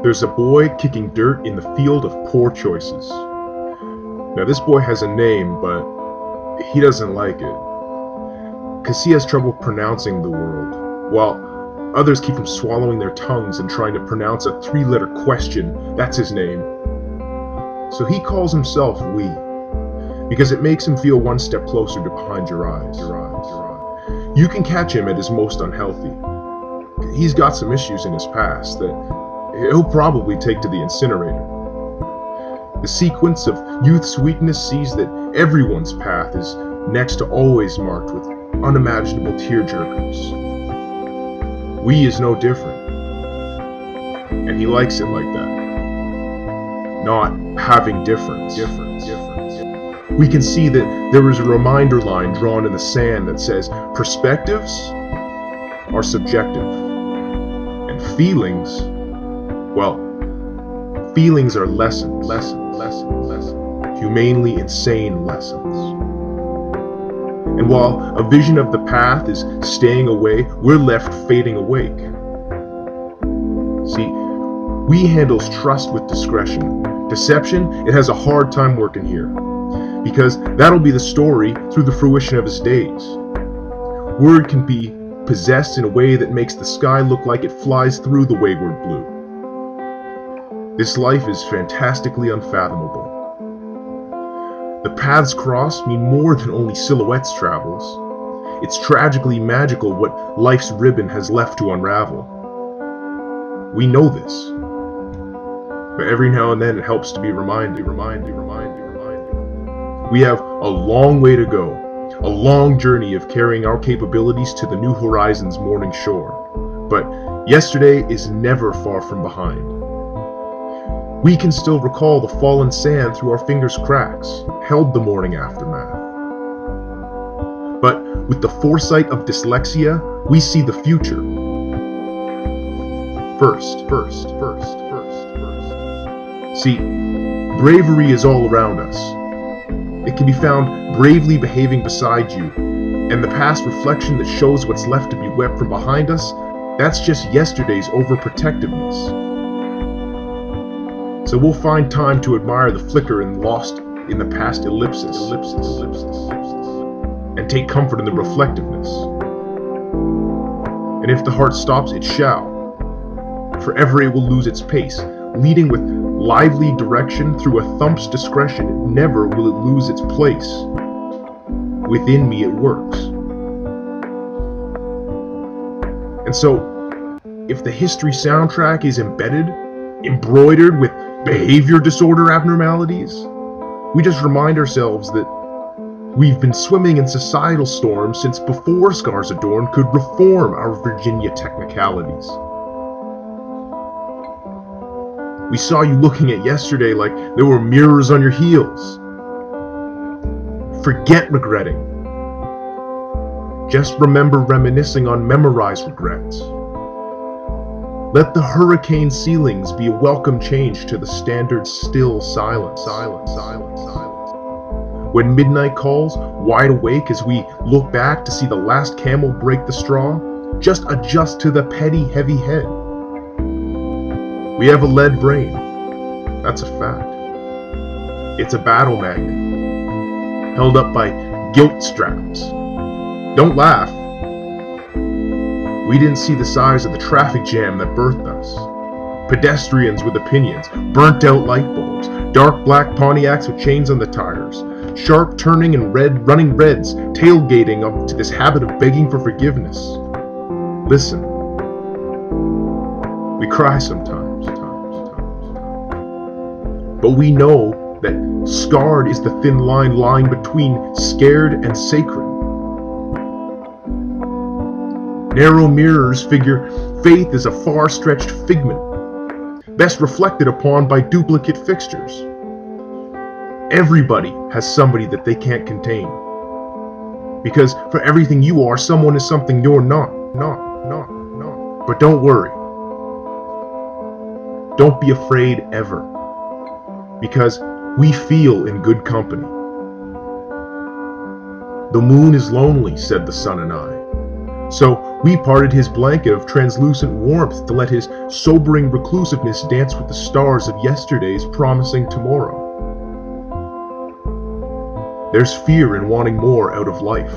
There's a boy kicking dirt in the field of poor choices. Now this boy has a name, but he doesn't like it, because he has trouble pronouncing the world, while others keep from swallowing their tongues and trying to pronounce a three-letter question. That's his name. So he calls himself we, because it makes him feel one step closer to behind your eyes. You can catch him at his most unhealthy. He's got some issues in his past that he'll probably take to the incinerator. The sequence of youth's weakness sees that everyone's path is next to always marked with unimaginable tearjerkers. We is no different, and he likes it like that. Not having difference. We can see that there is a reminder line drawn in the sand that says perspectives are subjective, and feelings, well, feelings are lessons, humanely insane lessons. And while a vision of the path is staying away, we're left fading awake. See, we handles trust with discretion. Deception, it has a hard time working here, because that'll be the story through the fruition of his days. Word can be possessed in a way that makes the sky look like it flies through the wayward blue. This life is fantastically unfathomable. The paths crossed mean more than only silhouettes travels. It's tragically magical what life's ribbon has left to unravel. We know this, but every now and then it helps to be reminded. We have a long way to go, a long journey of carrying our capabilities to the new horizon's morning shore. But yesterday is never far from behind. We can still recall the fallen sand through our fingers' cracks, held the morning aftermath. But with the foresight of dyslexia, we see the future. First. See, bravery is all around us. It can be found bravely behaving beside you, and the past reflection that shows what's left to be wept from behind us, that's just yesterday's overprotectiveness. So we'll find time to admire the flicker and lost in the past ellipsis, and take comfort in the reflectiveness. And if the heart stops, it shall. Forever it will lose its pace, leading with lively direction through a thump's discretion. Never will it lose its place. Within me it works. And so, if the history soundtrack is embroidered with behavior disorder abnormalities, we just remind ourselves that we've been swimming in societal storms since before Scars Adorn could reform our Virginia technicalities. We saw you looking at yesterday like there were mirrors on your heels. Forget regretting. Just remember reminiscing on memorized regrets. Let the hurricane ceilings be a welcome change to the standard still silence. When midnight calls, wide awake as we look back to see the last camel break the straw, just adjust to the petty heavy head. We have a lead brain. That's a fact. It's a battle magnet, held up by guilt straps. Don't laugh. We didn't see the size of the traffic jam that birthed us. Pedestrians with opinions, burnt out light bulbs, dark black Pontiacs with chains on the tires, sharp turning and running reds, tailgating up to this habit of begging for forgiveness. Listen. We cry sometimes. But we know that scarred is the thin line lying between scared and sacred. Narrow mirrors figure faith as a far-stretched figment, best reflected upon by duplicate fixtures. Everybody has somebody that they can't contain. Because for everything you are, someone is something you're not. But don't worry. Don't be afraid ever. Because we feel in good company. The moon is lonely, said the sun and I. So we parted his blanket of translucent warmth to let his sobering reclusiveness dance with the stars of yesterday's promising tomorrow. There's fear in wanting more out of life.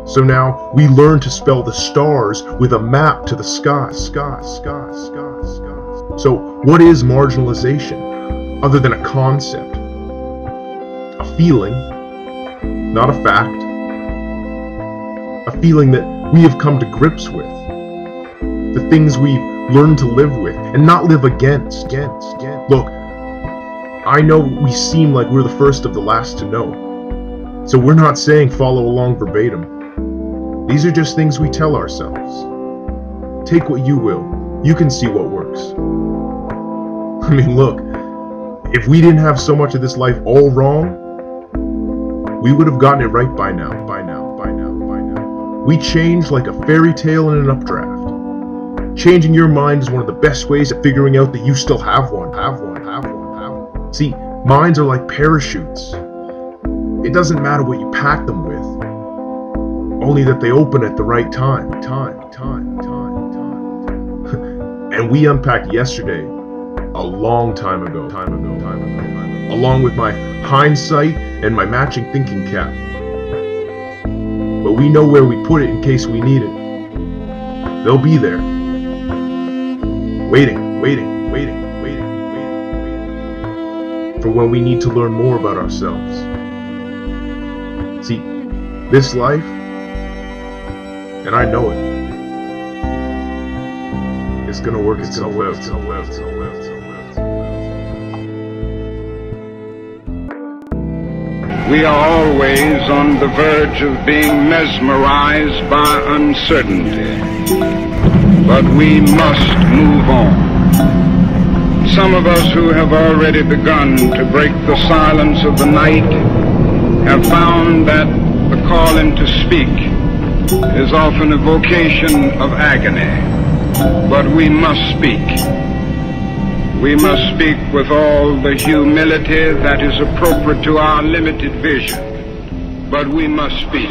So now we learn to spell the stars with a map to the sky. So what is marginalization other than a concept? A feeling, not a fact. A feeling that we have come to grips with. The things we've learned to live with and not live against. Look, I know we seem like we're the first of the last to know. So we're not saying follow along verbatim. These are just things we tell ourselves. Take what you will. You can see what works. I mean, look, if we didn't have so much of this life all wrong, we would have gotten it right by now. We change like a fairy tale in an updraft. Changing your mind is one of the best ways of figuring out that you still have one. See, minds are like parachutes. It doesn't matter what you pack them with, only that they open at the right time. And we unpacked yesterday a long time ago, along with my hindsight and my matching thinking cap. But we know where we put it in case we need it. They'll be there, waiting for when we need to learn more about ourselves. See, this life, and I know it, it's gonna work itself out. We are always on the verge of being mesmerized by uncertainty, but we must move on. Some of us who have already begun to break the silence of the night have found that the calling to speak is often a vocation of agony, but we must speak. We must speak with all the humility that is appropriate to our limited vision, but we must speak.